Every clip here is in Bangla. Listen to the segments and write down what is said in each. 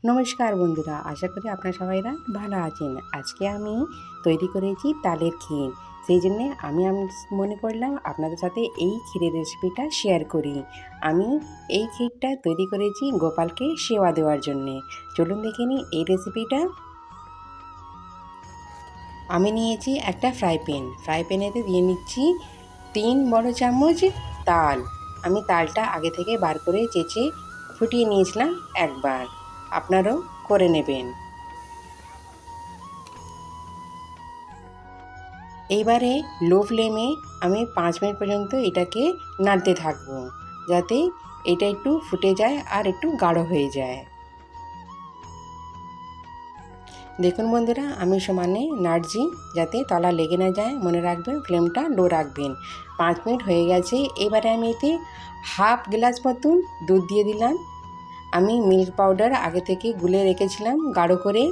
নমস্কার বন্ধুরা, আশা করি আপনারা সবাইরা ভালো আছেন। আজকে আমি তৈরি করেছি তালের ক্ষীর। সেই জন্যে আমি মনে করলাম আপনাদের সাথে এই ক্ষীরের রেসিপিটা শেয়ার করি। আমি এই ক্ষীরটা তৈরি করেছি গোপালকে সেবা দেওয়ার জন্যে। চলুন দেখে নিই এই রেসিপিটা। আমি নিয়েছি একটা ফ্রাই প্যানেতে দিয়ে নিচ্ছি 3 বড় চামচ তাল। আমি তালটা আগে থেকে বার করে চেঁচে ফুটিয়ে নিয়েছিলাম একবার, আপনারাও করে নেবেন। এইবারে লো ফ্লেমে আমি 5 মিনিট পর্যন্ত এটাকে নাড়তে থাকবো, যাতে এটা একটু ফুটে যায় আর একটু গাঢ় হয়ে যায়। দেখুন বন্ধুরা, আমি সমানে নাড়ছি যাতে তলা লেগে না যায়। মনে রাখবেন ফ্লেমটা লো রাখবেন। 5 মিনিট হয়ে গেছে। এবারে আমি এতে হাফ গ্লাস মতন দুধ দিয়ে দিলাম। আমি মিল্ক পাউডার আগে থেকে গুলে রেখেছিলাম গাঢ় করে,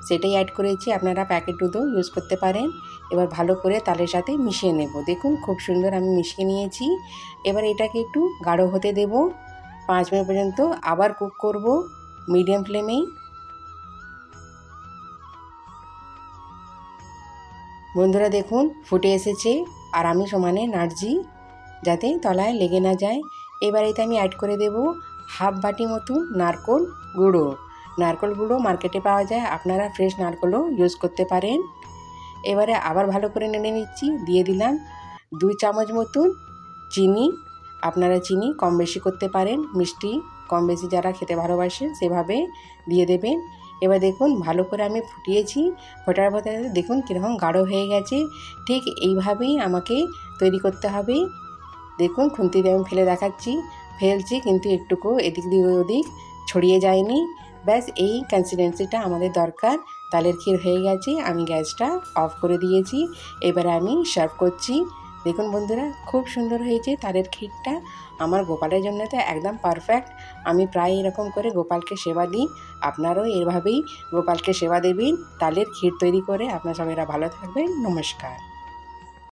সেটাই অ্যাড করেছি। আপনারা প্যাকেট দুধও ইউজ করতে পারেন। এবার ভালো করে তালের সাথে মিশিয়ে নেব। দেখুন খুব সুন্দর আমি মিশিয়ে নিয়েছি। এবার এটাকে একটু গাঢ় হতে দেব। 5 মিনিট পর্যন্ত আবার কুক করব মিডিয়াম ফ্লেমেই। বন্ধুরা দেখুন ফুটে এসেছে, আর আমি সমানে নাড়ছি যাতে তলায় লেগে না যায়। এবার এতে আমি অ্যাড করে দেব হাফ বাটি মতন নারকেল গুঁড়ো মার্কেটে পাওয়া যায়, আপনারা ফ্রেশ নারকেলও ইউজ করতে পারেন। এবারে আবার ভালো করে নেড়ে নিচ্ছি। দিয়ে দিলাম 2 চামচ মতন চিনি। আপনারা চিনি কম বেশি করতে পারেন, মিষ্টি কম বেশি যারা খেতে ভালোবাসেন সেভাবে দিয়ে দেবেন। এবার দেখুন ভালো করে আমি ফুটিয়েছি। ফোটার পরে দেখুন কীরকম গাঢ় হয়ে গেছে। ঠিক এইভাবেই আমাকে তৈরি করতে হবে। দেখুন খুন্তি দিয়ে আমি ফেলছি কিন্তু একটুকু এদিক দিয়ে ওদিক ছড়িয়ে যায়নি। ব্যাস এই কনসিস্টেন্সিটা আমাদের দরকার। তালের ক্ষীর হয়ে গেছে, আমি গ্যাসটা অফ করে দিয়েছি। এবারে আমি সার্ভ করছি। দেখুন বন্ধুরা খুব সুন্দর হয়েছে তালের ক্ষীরটা। আমার গোপালের জন্য তো একদম পারফেক্ট। আমি প্রায় এরকম করে গোপালকে সেবা দিই। আপনারাও এভাবেই গোপালকে সেবা দেবেন তালের ক্ষীর তৈরি করে। আপনারা সবাইরা ভালো থাকবেন। নমস্কার।